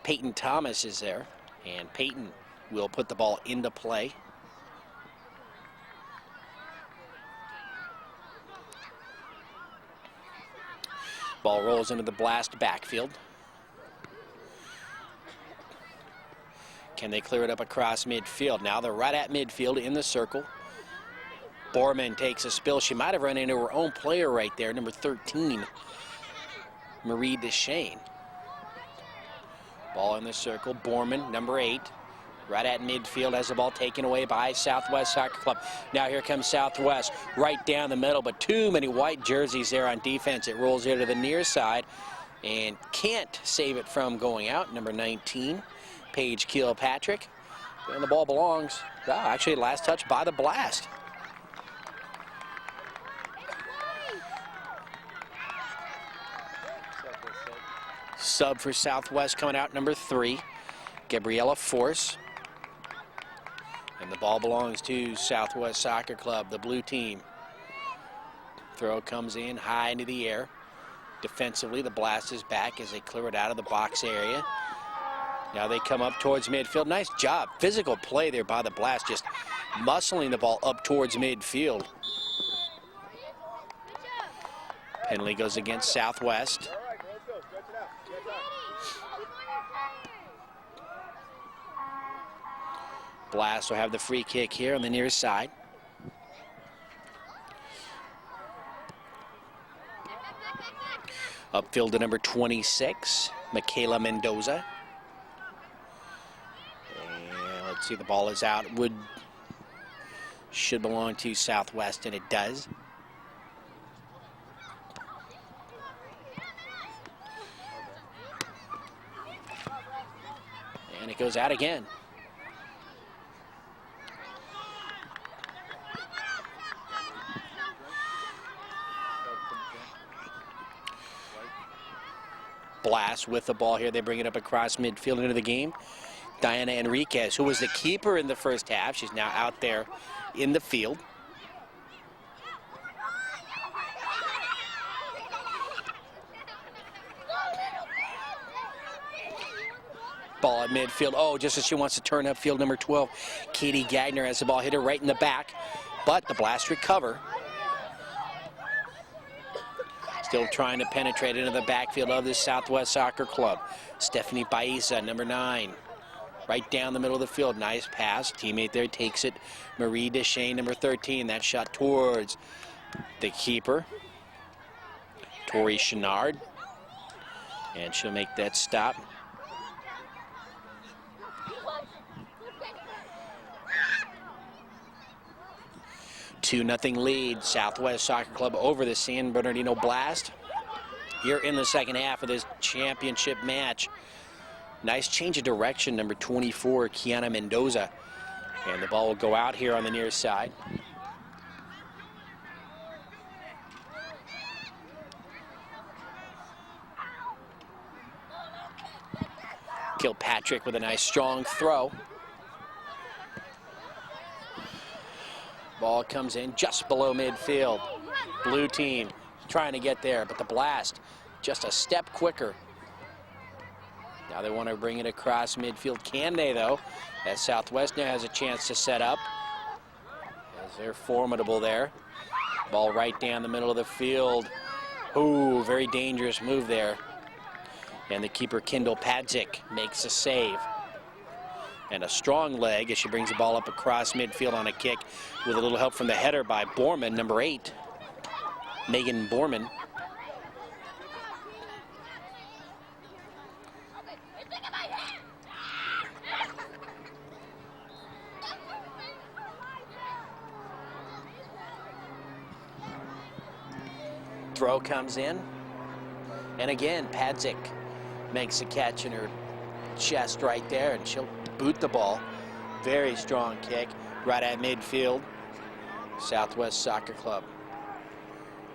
Peyton Thomas, is there. And Peyton will put the ball into play. Ball rolls into the Blast backfield. Can they clear it up across midfield? Now they're right at midfield in the circle. Borman takes a spill. She might have run into her own player right there, number 13, Marie Deshane. Ball in the circle. Borman, number 8, right at midfield as the ball taken away by Southwest Soccer Club. Now here comes Southwest right down the middle, but too many white jerseys there on defense. It rolls here to the near side and can't save it from going out. Number 19, Paige Kilpatrick. And the ball belongs, actually last touch by the Blast. Sub for Southwest coming out, number 3, Gabriella Force. And the ball belongs to Southwest Soccer Club, the blue team. Throw comes in high into the air. Defensively, the Blast is back as they clear it out of the box area. Now they come up towards midfield. Nice job. Physical play there by the Blast, just muscling the ball up towards midfield. Penalty goes against Southwest. Blast will have the free kick here on the near side. Upfield to number 26, Michaela Mendoza. And let's see, the ball is out. Should belong to Southwest, and it does. And it goes out again. Blast with the ball here. They bring it up across midfield into the game. Diana Enriquez, who was the keeper in the first half. She's now out there in the field. Ball at midfield. Oh, just as she wants to turn upfield, number 12, Katie Gagner has the ball, hit her right in the back, but the Blast recover. Still trying to penetrate into the backfield of this Southwest Soccer Club. Stephanie Baeza, number 9, right down the middle of the field. Nice pass. Teammate there takes it. Marie Deschênes, number 13. That shot towards the keeper, Tori Chenard. And she'll make that stop. Two nothing lead, Southwest Soccer Club over the San Bernardino Blast here in the second half of this championship match. Nice change of direction, number 24, Kiana Mendoza. And the ball will go out here on the near side. Kilpatrick with a nice strong throw. Ball comes in just below midfield. Blue team trying to get there, but the Blast just a step quicker. Now they want to bring it across midfield. Can they, though? As Southwest now has a chance to set up, as they're formidable there. Ball right down the middle of the field. Ooh, very dangerous move there. And the keeper, Kendall Padzik, makes a save. And a strong leg as she brings the ball up across midfield on a kick with a little help from the header by Borman, number 8, Megan Borman. Throw comes in, and again Padzik makes a catch in her chest right there, and she'll boot the ball. Very strong kick right at midfield. Southwest Soccer Club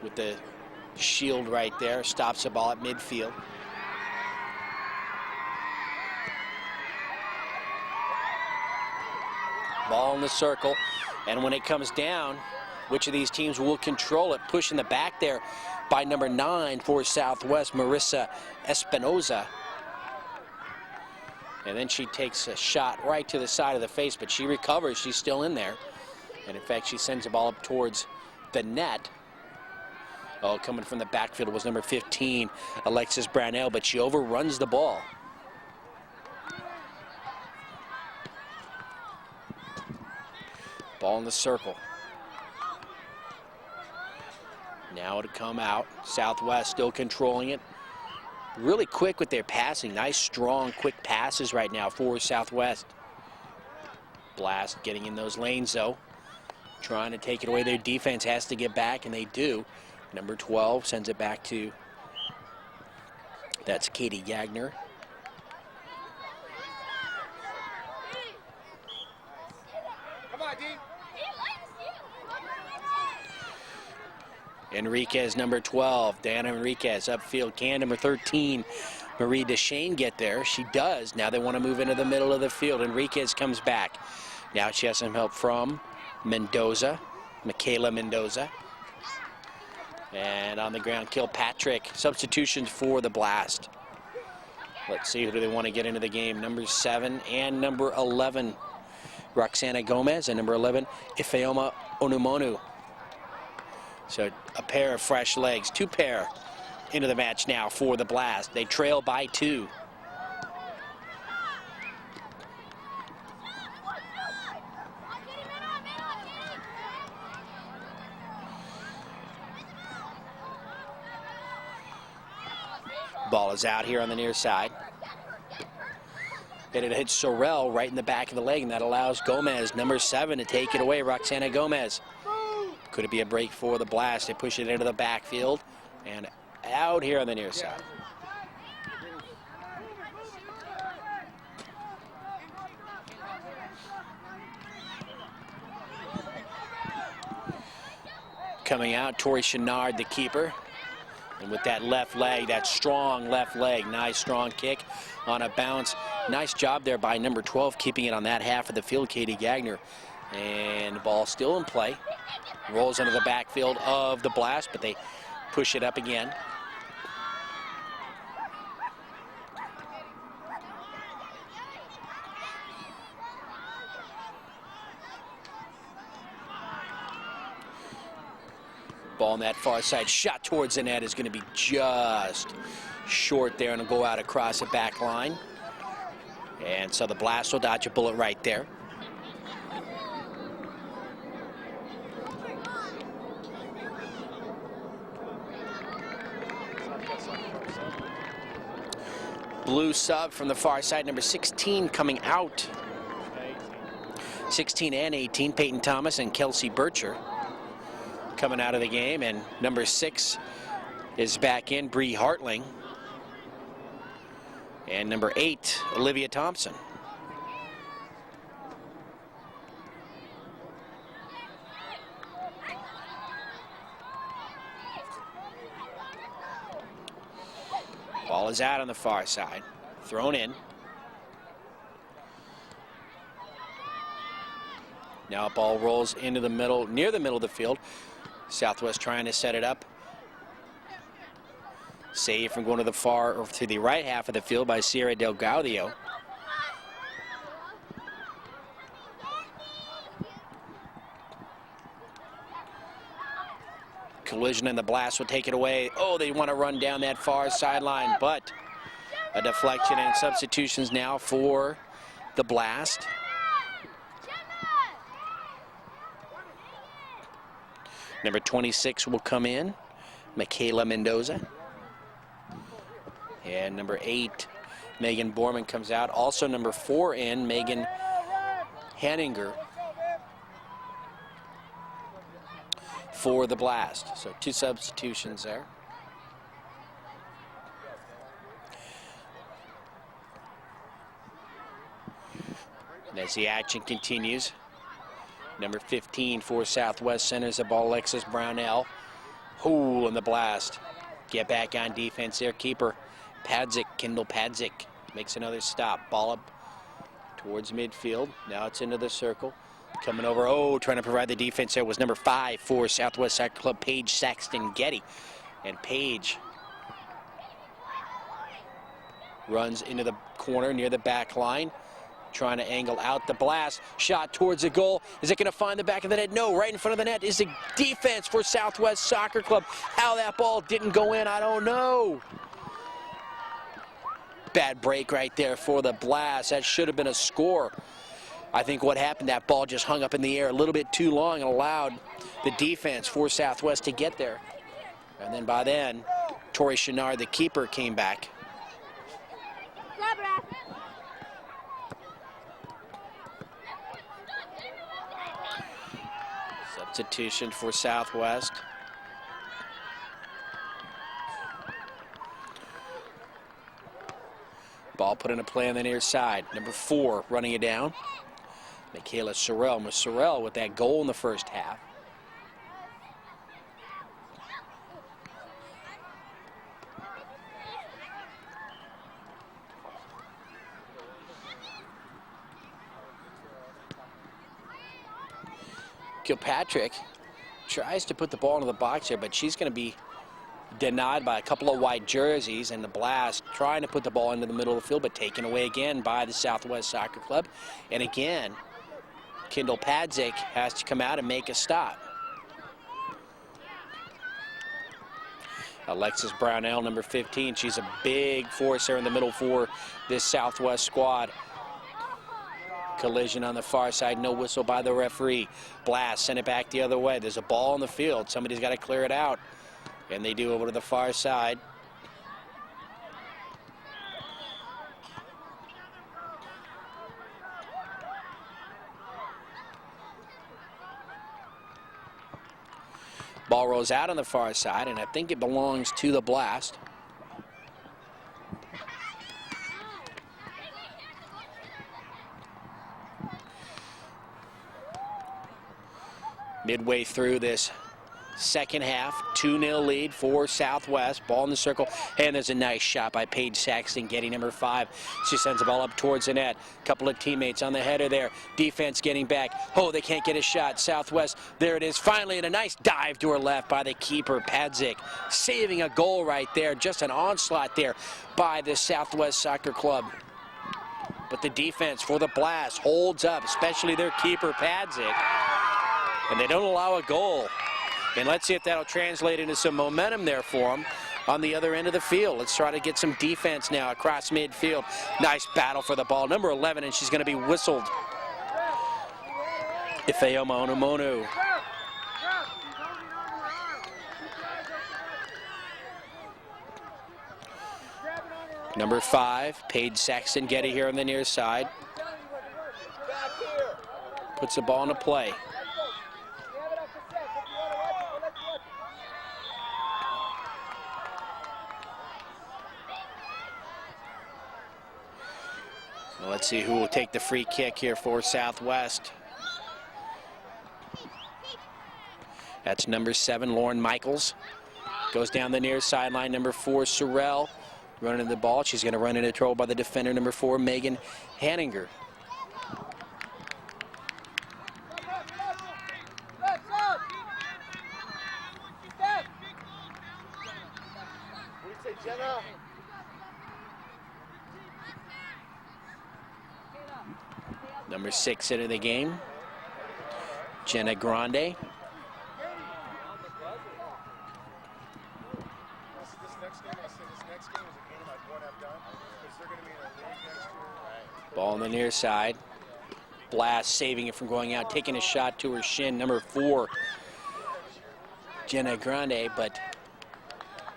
with the shield right there, stops the ball at midfield. Ball in the circle, and when it comes down, which of these teams will control it? Push in the back there by number 9 for Southwest, Marissa Espinoza. And then she takes a shot right to the side of the face, but she recovers. She's still in there. And in fact, she sends the ball up towards the net. Oh, coming from the backfield was number 15, Alexis Brownell, but she overruns the ball. Ball in the circle. Now it'll come out. Southwest still controlling it. Really quick with their passing. Nice, strong, quick passes right now for Southwest. Blast getting in those lanes, though. Trying to take it away. Their defense has to get back, and they do. Number 12 sends it back to, that's Katie Gagner. Come on, D. Enriquez, number 12. Dana Enriquez upfield. Can number 13, Marie Deshane, get there? She does. Now they want to move into the middle of the field. Enriquez comes back. Now she has some help from Mendoza, Michaela Mendoza. And on the ground, Kilpatrick. Substitutions for the Blast. Let's see, who do they want to get into the game? Number 7 and number 11. Roxana Gomez and number 11, Ifeoma Onumonu. So a pair of fresh legs, 2 pair into the match now for the Blast. They trail by 2. Ball is out here on the near side. And it hits Sorrell right in the back of the leg, and that allows Gomez, number 7, to take it away. Roxana Gomez. Could it be a break for the Blast? They push it into the backfield and out here on the near side. Coming out, Tori Chenard, the keeper. And with that left leg, that strong left leg, nice strong kick on a bounce. Nice job there by number 12, keeping it on that half of the field, Katie Gagner. And the ball still in play. Rolls into the backfield of the Blast, but they push it up again. Ball on that far side, shot towards the net is going to be just short there, and it'll go out across the back line. And so the Blast will dodge a bullet right there. Blue sub from the far side, number 16 coming out. 16 and 18, Peyton Thomas and Kelsey Bircher coming out of the game, and number 6 is back in, Bree Hartling. And number 8, Olivia Thompson. Ball is out on the far side, thrown in. Now ball rolls into the middle, near the middle of the field. Southwest trying to set it up. Save from going to the far or to the right half of the field by Sierra Del Gaudio. Collision, and the Blast will take it away. Oh, they want to run down that far sideline, but a deflection and substitutions now for the Blast. Number 26 will come in, Michaela Mendoza. And number 8, Megan Borman comes out. Also number 4 in, Megan Hanninger for the Blast. So 2 substitutions there. And as the action continues, number 15 for Southwest centers the ball, Alexis Brownell. Hole in the Blast. Get back on defense there, keeper Padzik, Kendall Padzik makes another stop. Ball up towards midfield. Now it's into the circle. Coming over, oh, trying to provide the defense there was number 5 for Southwest Soccer Club, Paige Saxton Getty. And Paige runs into the corner near the back line, trying to angle out the Blast. Shot towards the goal. Is it going to find the back of the net? No, right in front of the net is the defense for Southwest Soccer Club. How that ball didn't go in, I don't know. Bad break right there for the Blast. That should have been a score. I think what happened, that ball just hung up in the air a little bit too long and allowed the defense for Southwest to get there. And then by then, Tori Chenard, the keeper, came back. Substitution for Southwest. Ball put into play on the near side. Number 4 running it down. Michaela Sorrell. Sorrell with that goal in the first half. Kilpatrick tries to put the ball into the box here, but she's going to be denied by a couple of white jerseys, and the Blast trying to put the ball into the middle of the field, but taken away again by the Southwest Soccer Club. And again, Kendall Padzik has to come out and make a stop. Alexis Brownell, number 15, she's a big force there in the middle for this Southwest squad. Collision on the far side, no whistle by the referee. Blast send it back the other way. There's a ball in the field. Somebody's got to clear it out. And they do over to the far side. Ball rolls out on the far side, and I think it belongs to the Blast. Midway through this second half, 2-0 lead for Southwest. Ball in the circle, and there's a nice shot by Paige Saxton, getting number 5. She sends the ball up towards the net. Couple of teammates on the header there. Defense getting back. Oh, they can't get a shot. Southwest, there it is. Finally, and a nice dive to her left by the keeper, Padzik. Saving a goal right there. Just an onslaught there by the Southwest Soccer Club. But the defense for the Blast holds up, especially their keeper, Padzik. And they don't allow a goal. And let's see if that'll translate into some momentum there for them on the other end of the field. Let's try to get some defense now across midfield. Nice battle for the ball. Number 11, and she's going to be whistled. Ifeoma Onomonu. Number 5, Paige Saxton Getty here on the near side. Puts the ball into play. Let's see who will take the free kick here for Southwest. That's number 7, Lauren Michaels. Goes down the near sideline. Number 4, Sorrell, running the ball. She's going to run into trouble by the defender, number 4, Megan Hanninger. Number 6 into the game, Jenna Grande. Ball on the near side. Blast saving it from going out, taking a shot to her shin. Number 4, Jenna Grande, but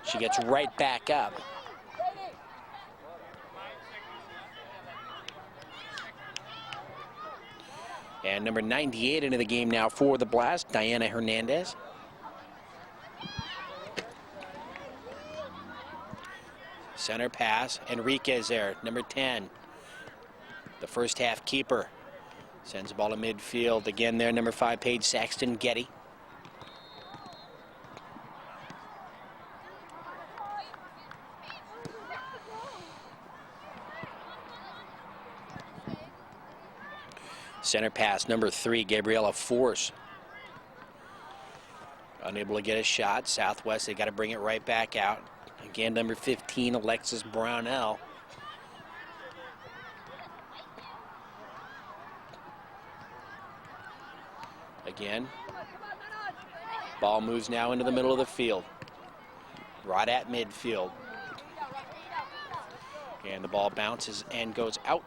she gets right back up. And number 98 into the game now for the Blast, Diana Hernandez. Center pass, Enriquez there, number 10. The first half keeper. Sends the ball to midfield. Again there, number 5, Paige Saxton Getty. Center pass, number 3, Gabriella Force. Unable to get a shot. Southwest, they got to bring it right back out. Again, number 15, Alexis Brownell. Again, ball moves now into the middle of the field. Right at midfield. And the ball bounces and goes out.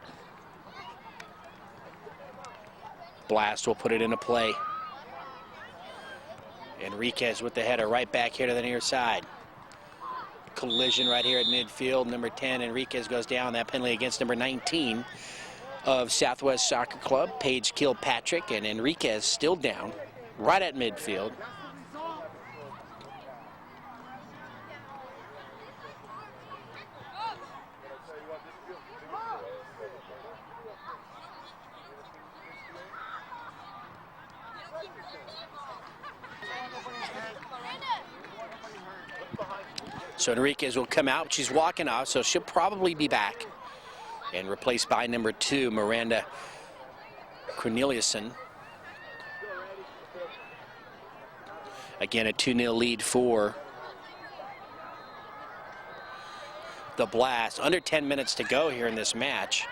Blast will put it into play. Enriquez with the header right back here to the near side. Collision right here at midfield. Number 10, Enriquez goes down. That penalty against number 19 of Southwest Soccer Club, Paige Kilpatrick, and Enriquez still down. right at midfield. So Enriquez will come out. She's walking off, so she'll probably be back. And replaced by number 2, Miranda Corneliuson. Again, a 2-0 lead for the Blast. Under 10 minutes to go here in this match.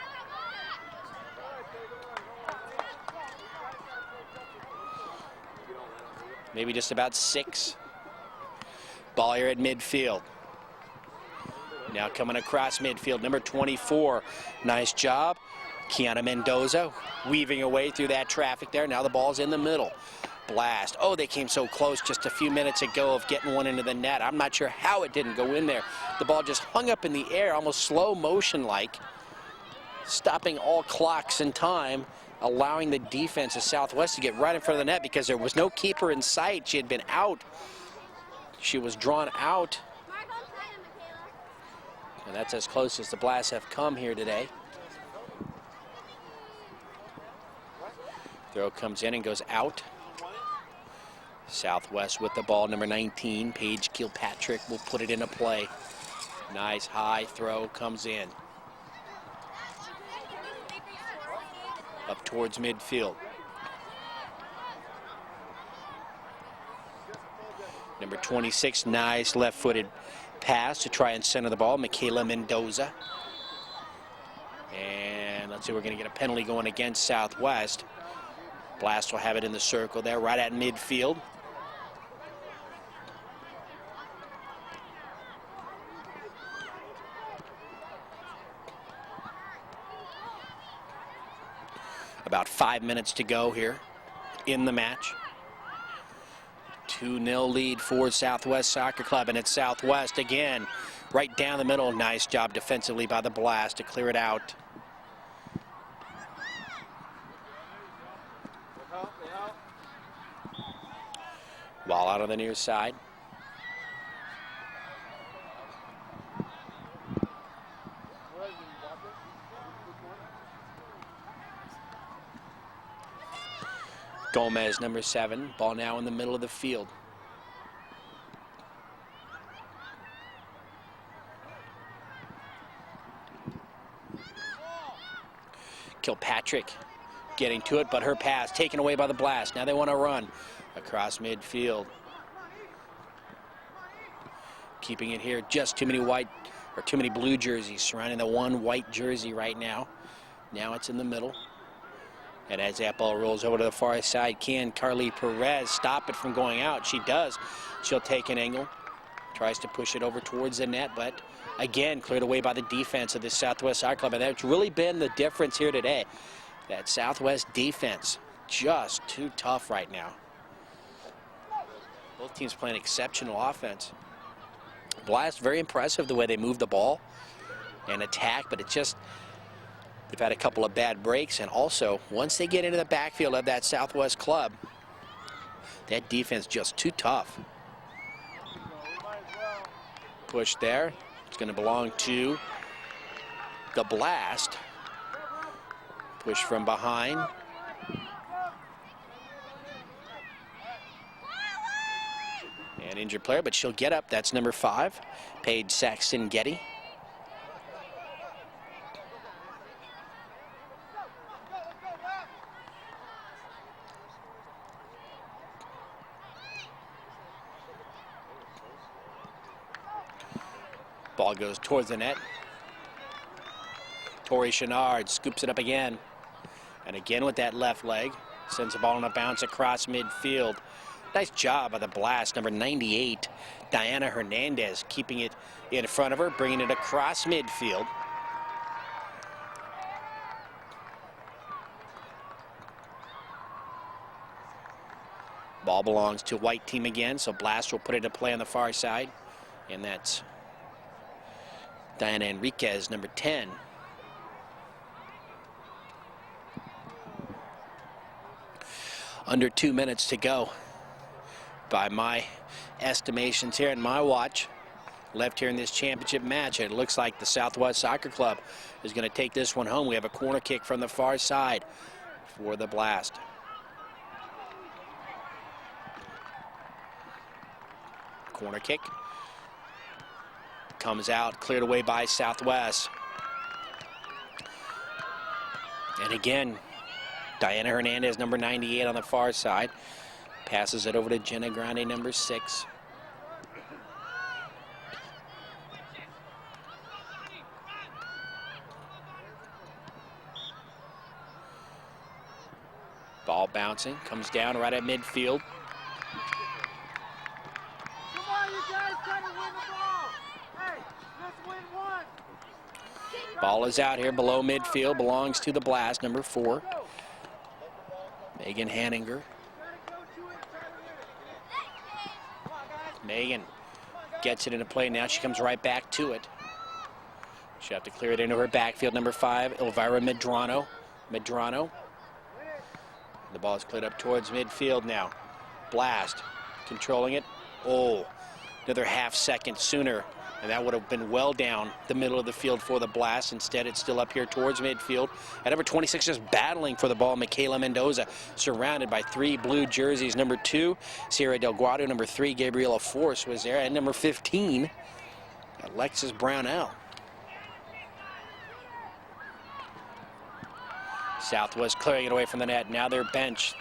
Maybe just about 6. Ball here at midfield. Now coming across midfield, number 24. Nice job. Kiana Mendoza weaving away through that traffic there. Now the ball's in the middle. Blast. Oh, they came so close just a few minutes ago of getting one into the net. I'm not sure how it didn't go in there. The ball just hung up in the air, almost slow motion like, stopping all clocks and time, allowing the defense of Southwest to get right in front of the net because there was no keeper in sight. She had been out. She was drawn out. And that's as close as the Blast have come here today. Throw comes in and goes out. Southwest with the ball, number 19, Paige Kilpatrick will put it into play. Nice high throw comes in. Up towards midfield. Number 26, nice left-footed pass to try and center the ball, Michaela Mendoza. And let's see, we're going to get a penalty going against Southwest. Blast will have it in the circle there, right at midfield. About 5 minutes to go here in the match. 2-0 lead for Southwest Soccer Club, and it's Southwest again, right down the middle. Nice job defensively by the Blast to clear it out. Ball out on the near side. Gomez, number 7, ball now in the middle of the field. Kilpatrick getting to it, but her pass taken away by the Blast. Now they want to run across midfield. Keeping it here, just too many white or too many blue jerseys surrounding the one white jersey right now. Now it's in the middle. And as that ball rolls over to the far side, can Carly Perez stop it from going out? She does. She'll take an angle. Tries to push it over towards the net, but again, cleared away by the defense of the Southwest Soccer Club. And that's really been the difference here today. That Southwest defense, just too tough right now. Both teams playing exceptional offense. Blast, very impressive the way they move the ball and attack, but it's just, they've had a couple of bad breaks, and also once they get into the backfield of that Southwest club, that defense just too tough. Push there. It's going to belong to the Blast. Push from behind. An injured player, but she'll get up. That's number 5, Paige Saxton-Getty. Ball goes towards the net. Tori Chenard scoops it up again. And again with that left leg. Sends the ball on a bounce across midfield. Nice job by the Blast, number 98, Diana Hernandez, keeping it in front of her, bringing it across midfield. Ball belongs to white team again, so Blast will put it into play on the far side. And that's Diana Enriquez, number 10. Under 2 minutes to go by my estimations here and my watch. Left here in this championship match. It looks like the Southwest Soccer Club is going to take this one home. We have a corner kick from the far side for the Blast. Corner kick. Comes out, cleared away by Southwest. And again, Diana Hernandez, number 98 on the far side. Passes it over to Jenna Grande, number 6. Ball bouncing, comes down right at midfield. Come on, you guys, try to win the ball. Hey, let's win one. Ball is out here below midfield, belongs to the Blast, number 4. Megan Hanninger. Megan gets it into play now. She comes right back to it. She'll have to clear it into her backfield, number 5, Elvira Medrano. The ball is cleared up towards midfield now. Blast controlling it. Oh, another half second sooner, and that would have been well down the middle of the field for the Blast. Instead, it's still up here towards midfield. At number 26, just battling for the ball, Michaela Mendoza, surrounded by 3 blue jerseys. Number 2, Sierra Delgado. Number 3, Gabriela Force was there. And number 15, Alexis Brownell. Southwest clearing it away from the net. Now they're benched.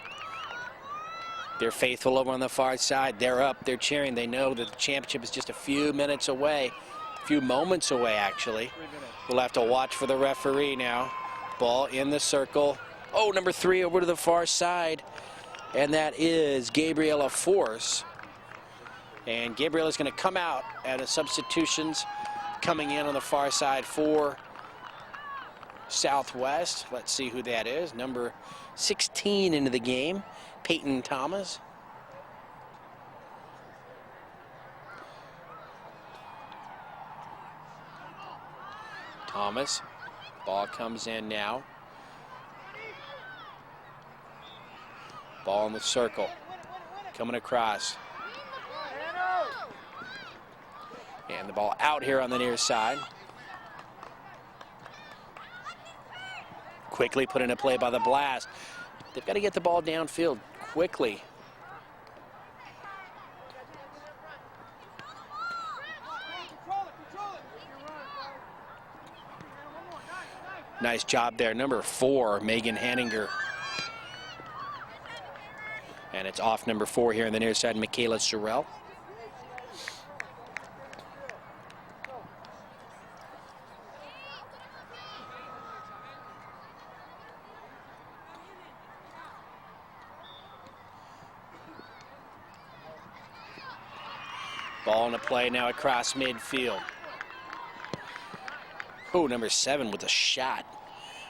They're faithful over on the far side. They're up, they're cheering. They know that the championship is just a few minutes away, a few moments away, actually. We'll have to watch for the referee now. Ball in the circle. Oh, number 3 over to the far side. And that is Gabriela Force. And Gabriela's going to come out at the substitutions coming in on the far side for Southwest. Let's see who that is. Number 16 into the game, Peyton Thomas. Ball comes in now. Ball in the circle. Coming across. And the ball out here on the near side. Quickly put into play by the Blast. They've got to get the ball downfield quickly. Nice job there, number 4, Megan Hanninger. And it's off number 4 here on the near side, Michaela Sorrell. Ball in the play now across midfield. Oh, number 7 with a shot.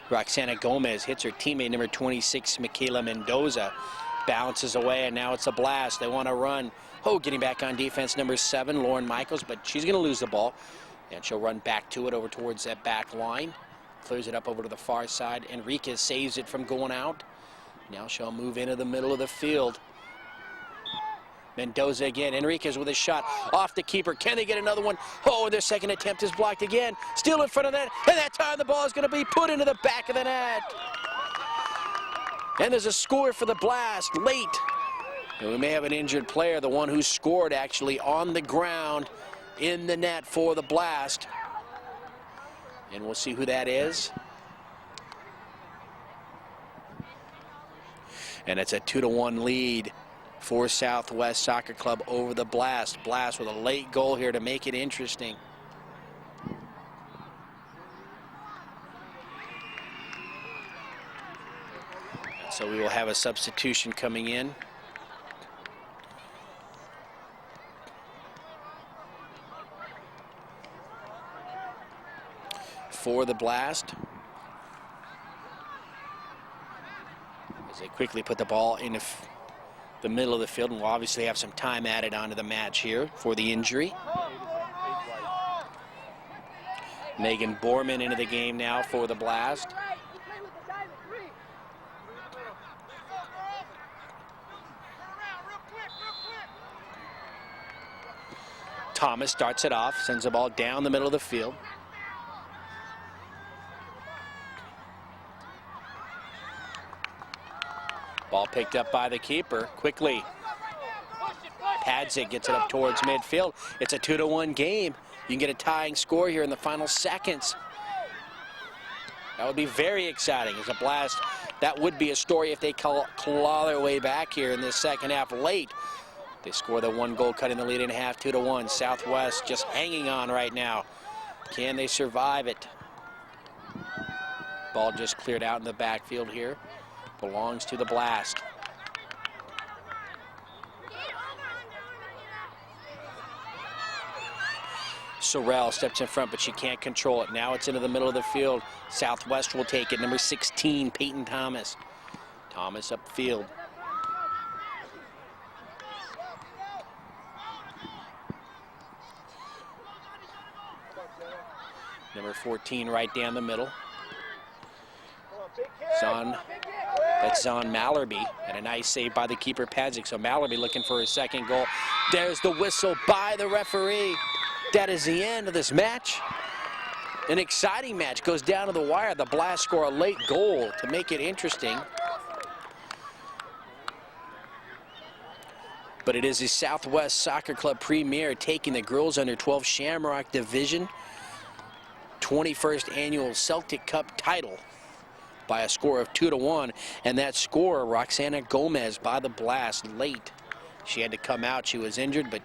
Roxana Gomez hits her teammate, number 26, Michaela Mendoza. Bounces away, and now it's a Blast. They want to run. Oh, getting back on defense, number 7, Lauren Michaels, but she's going to lose the ball. And she'll run back to it over towards that back line. Clears it up over to the far side. Enriquez saves it from going out. Now she'll move into the middle of the field. Mendoza again. Enriquez with a shot off the keeper. Can they get another one? Oh, their second attempt is blocked again. Still in front of that. And that time the ball is going to be put into the back of the net. And there's a score for the Blast late. And we may have an injured player, the one who scored actually on the ground in the net for the Blast. And we'll see who that is. And it's a 2-1 lead for Southwest Soccer Club over the Blast. Blast with a late goal here to make it interesting. So we will have a substitution coming in. For the Blast. As they quickly put the ball in the middle of the field, and we'll obviously have some time added onto the match here for the injury. Megan Borman into the game now for the Blast. Thomas starts it off, sends the ball down the middle of the field. Ball picked up by the keeper quickly. Pads it, gets it up towards midfield. It's a 2-1 game. You can get a tying score here in the final seconds. That would be very exciting. As a blast, that would be a story if they claw their way back here in this second half late. They score the 1 goal, cutting the lead in half, 2-1. Southwest just hanging on right now. Can they survive it? Ball just cleared out in the backfield here. Belongs to the Blast. Sorrell steps in front, but she can't control it. Now it's into the middle of the field. Southwest will take it. Number 16, Peyton Thomas. Thomas upfield. Number 14 right down the middle. That's Zon Mallerby, and a nice save by the keeper, Padzik. So Mallerby looking for his second goal. There's the whistle by the referee. That is the end of this match. An exciting match goes down to the wire. The Blast score a late goal to make it interesting. But it is the Southwest Soccer Club Premier taking the girls under 12 Shamrock Division 21st annual Celtic Cup title by a score of 2-1. And that scorer, Roxana Gomez, by the Blast late. She had to come out. She was injured, but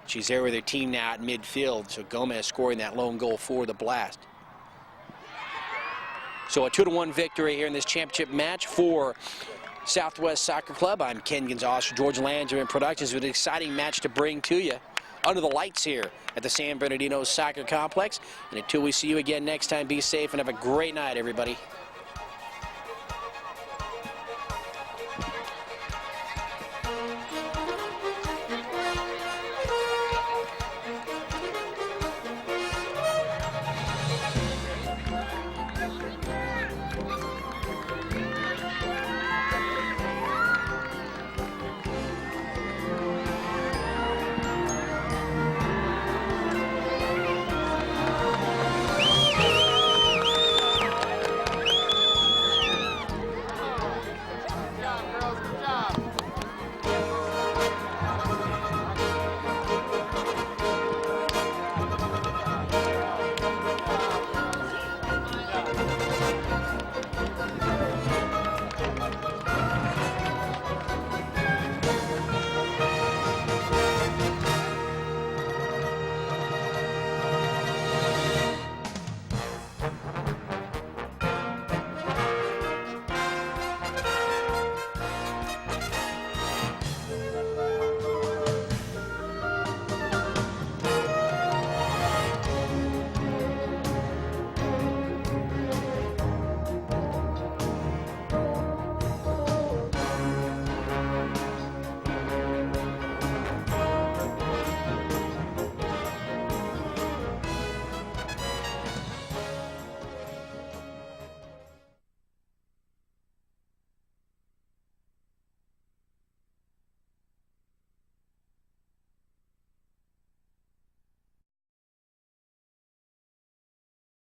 she's there with her team now at midfield. So Gomez scoring that lone goal for the Blast. So a 2-1 victory here in this championship match for Southwest Soccer Club. I'm Ken Gonzalez for George Langerman Productions with an exciting match to bring to you under the lights here at the San Bernardino Soccer Complex. And until we see you again next time, be safe and have a great night, everybody.